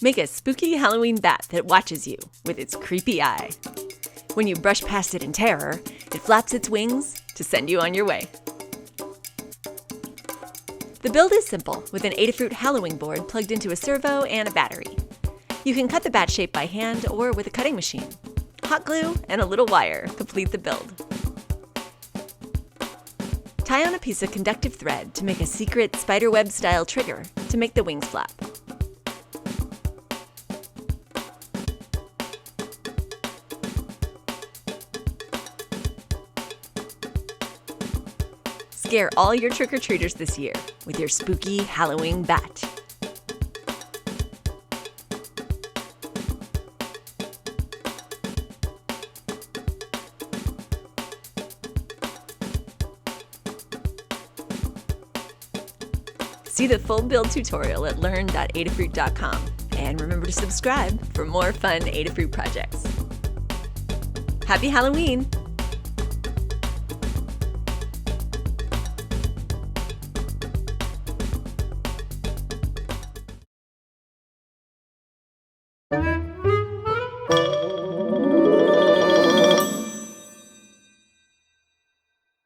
Make a spooky Halloween bat that watches you with its creepy eye. When you brush past it in terror, it flaps its wings to send you on your way. The build is simple, with an Adafruit Hallowing board plugged into a servo and a battery. You can cut the bat shape by hand or with a cutting machine. Hot glue and a little wire complete the build. Tie on a piece of conductive thread to make a secret spiderweb-style trigger to make the wings flap. Scare all your trick-or-treaters this year with your spooky Halloween bat. See the full build tutorial at learn.adafruit.com, and remember to subscribe for more fun Adafruit projects. Happy Halloween!